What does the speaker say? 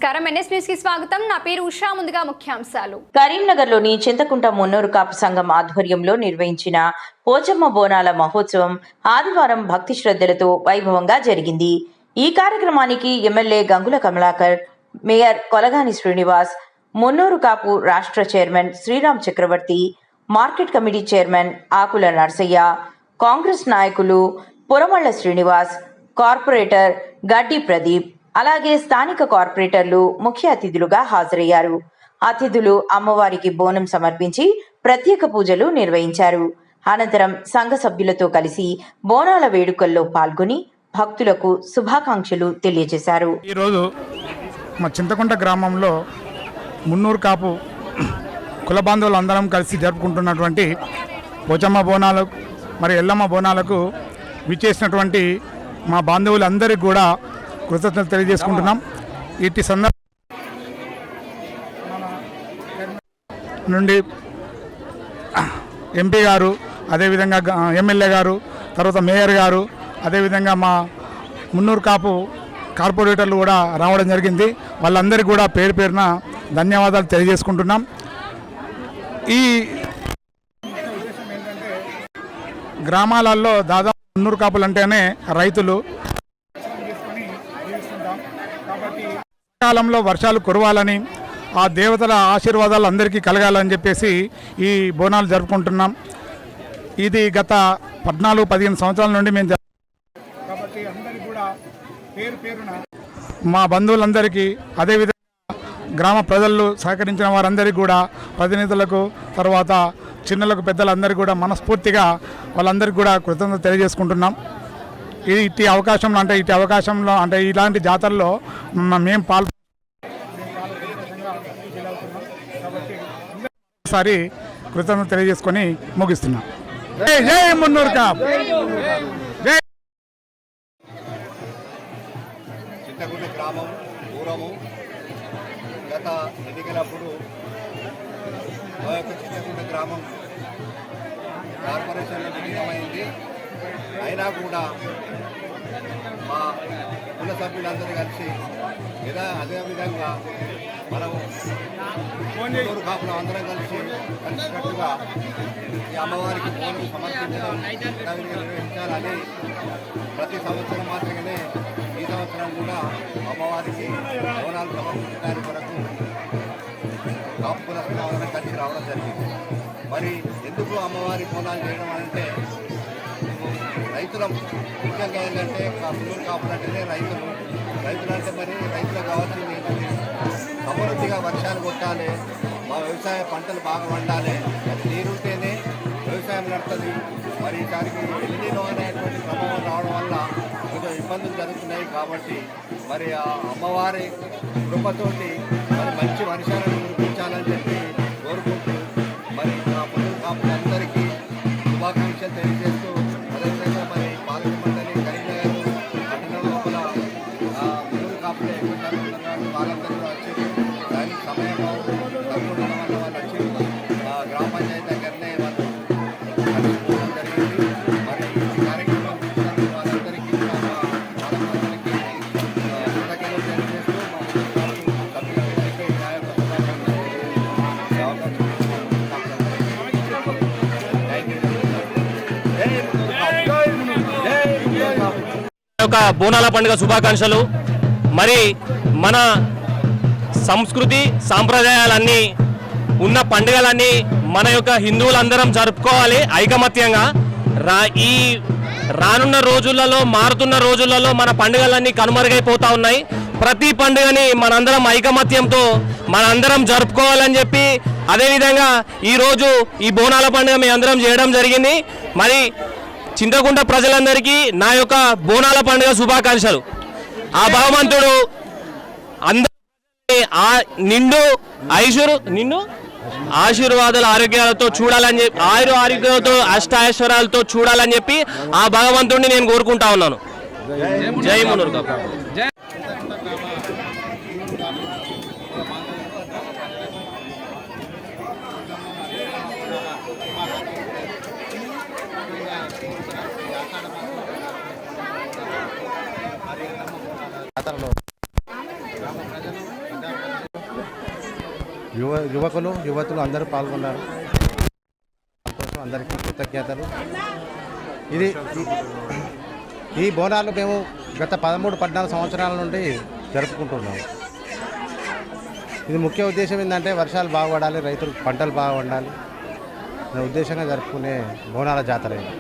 నమస్కారం NS news కి స్వాగతం. నా పేరు ఉషా. ముందుగా ముఖ్యాంశాలు. కరీంనగర్లోని చింతకుంట మున్నూరు కాపు సంఘం ఆధ్వర్యంలో నిర్వహించిన పోచమ్మ బోనాల మహోత్సవం ఆదివారం భక్తి శ్రద్ధలతో వైభవంగా జరిగింది. ఈ కార్యక్రమానికి ఎమ్మెల్యే గంగుల కమలాకర్, మేయర్ కొలగాని శ్రీనివాస్, మున్నూరు కాపు రాష్ట్ర చైర్మన్ శ్రీరామ్ చక్రవర్తి, మార్కెట్ కమిటీ చైర్మన్ ఆకుల నర్సయ్య, కాంగ్రెస్ నాయకులు పురమళ్ల శ్రీనివాస్, కార్పొరేటర్ గడ్డి ప్రదీప్, అలాగే స్థానిక కార్పొరేటర్లు ముఖ్య అతిథులుగా హాజరయ్యారు. అతిథులు అమ్మవారికి బోనం సమర్పించి ప్రత్యేక పూజలు నిర్వహించారు. అనంతరం సంఘ సభ్యులతో కలిసి బోనాల వేడుకల్లో పాల్గొని భక్తులకు శుభాకాంక్షలు తెలియజేశారు. ఈరోజు మా చింతకుంట గ్రామంలో మున్నూరు కాపు కుల బాంధవులు అందరం కలిసి జరుపుకుంటున్నటువంటి పోచమ్మ బోనాలు మరి ఎల్లమ్మ బోనాలకు విచ్చేసినటువంటి మా బాంధవులందరికీ కూడా కృతజ్ఞతలు తెలియజేసుకుంటున్నాం. ఇట్టి సందర్భం నుండి ఎంపీ గారు, అదేవిధంగా ఎమ్మెల్యే గారు, తర్వాత మేయర్ గారు, అదేవిధంగా మా మున్నూరు కాపు కార్పొరేటర్లు కూడా రావడం జరిగింది. వాళ్ళందరికీ కూడా పేరు పేరున ధన్యవాదాలు తెలియజేసుకుంటున్నాం. ఈ గ్రామాలలో దాదాపు మున్నూరు కాపులు అంటేనే రైతులు. కాబట్టి కాలంలో వర్షాలు కురవాలని, ఆ దేవతల ఆశీర్వాదాలు అందరికీ కలగాలని చెప్పేసి ఈ బోనాలు జరుపుకుంటున్నాం. ఇది గత 14-15 సంవత్సరాల నుండి మేము కాబట్టి అందరికీ కూడా పేరు పేరున మా బంధువులందరికీ, అదేవిధంగా గ్రామ ప్రజలు సహకరించిన వారందరికీ కూడా, ప్రతినిధులకు, తర్వాత చిన్నలకు పెద్దలందరికీ కూడా మనస్ఫూర్తిగా వాళ్ళందరికీ కూడా కృతజ్ఞత తెలియజేసుకుంటున్నాం. ఇట్టి అవకాశంలో అంటే ఇలాంటి జాతరలో మేము ఒకసారి కృతజ్ఞత తెలియజేసుకొని ముగిస్తున్నాం. జై మున్నూరు కాపు. చింతకుంట గ్రామం పూర్వము గత ఎన్నికలప్పుడు మా యొక్క చింతకుంట గ్రామం కార్పొరేషన్లో విలీనమైంది. అయినా కూడా మా కుల సభ్యులందరూ కలిసి అదేవిధంగా మనము మున్నూరు కాపులు అందరం కలిసికట్టుగా ఈ అమ్మవారికి బోనం సమర్పించడం నిర్వహించాలని ప్రతి సంవత్సరం మాత్రమే ఈ సంవత్సరం కూడా అమ్మవారికి బోనాలు సమర్పించడానికి కొరకు కాపు కులస్తులు అందరం కలిసి రావడం జరిగింది. మరి ఎందుకు అమ్మవారి బోనాలు చేయడం అంటే రైతులం ముఖ్యంగా ఏంటంటే మున్నూరు కాపులు అంటేనే రైతులు అంటే మరి రైతులకు కావాల్సింది ఏంటంటే సమృద్ధిగా వర్షాలు కొట్టాలి, మా వ్యవసాయ పంటలు బాగా పండాలి, అది నీరుంటేనే వ్యవసాయం నడుస్తుంది. మరి దానికి ఎల్లినో అనేటువంటి ప్రభావం రావడం వల్ల కొంచెం ఇబ్బందులు జరుగుతున్నాయి. కాబట్టి మరి ఆ అమ్మవారి కృపతోటి మరి మంచి వర్షాలను కురిపించాలని చెప్పి కోరుకుంటూ మరి ఆ మున్నూరు కాపులందరికీ శుభాకాంక్షలు తెలియజేస్తూ, అదేవిధంగా మరి పాలక మండలి కరీంనగర్ పట్టణం లోపల మున్నూరు కాపులు వాళ్ళందరూ కూడా వచ్చి దానికి సమయం తక్కువ వల్ల వాళ్ళు వచ్చి గ్రామ పంచాయతీ దగ్గరనే వాళ్ళు కలిసిపోవడం జరిగింది. మరి ఈ కార్యక్రమం వాళ్ళందరికీ వాళ్ళందరికీ కృతజ్ఞతలు తెలియజేస్తూ మా సభ్యులందరికీ యొక్క బోనాల పండుగ శుభాకాంక్షలు. మరి మన సంస్కృతి సాంప్రదాయాలన్నీ ఉన్న పండుగలన్నీ మన యొక్క హిందువులందరం జరుపుకోవాలి ఐకమత్యంగా. ఈ రానున్న రోజులలో, మారుతున్న రోజులలో మన పండుగలన్నీ కనుమరుగైపోతూ ఉన్నాయి. ప్రతి పండుగని మనందరం ఐకమత్యంతో మనందరం జరుపుకోవాలని చెప్పి, అదేవిధంగా ఈరోజు ఈ బోనాల పండుగ మీ అందరం చేయడం జరిగింది. మరి చింతకుంట ప్రజలందరికీ నా యొక్క బోనాల పండుగ శుభాకాంక్షలు. ఆ భగవంతుడు అందరినీ నిండు ఆశీర్వాదాల ఆరోగ్యాలతో చూడాలని చెప్పి, ఆరోగ్యాలతో అష్టాైశ్వర్యాలతో చూడాలని చెప్పి ఆ భగవంతుడిని నేను కోరుకుంటా ఉన్నాను. జై మున్నూరు కాపు. జాతరలో గ్రామ ప్రజలు యువకులు యువతులు అందరూ పాల్గొన్నారు. సంతోషం, అందరికీ కృతజ్ఞతలు. ఈ బోనాలు మేము గత 13-14 సంవత్సరాల నుండి జరుపుకుంటున్నాము. ఇది ముఖ్య ఉద్దేశం ఏంటంటే వర్షాలు బాగుపడాలి, రైతులు పంటలు బాగుండాలి అనే ఉద్దేశంగా జరుపుకునే బోనాల జాతర ఇది.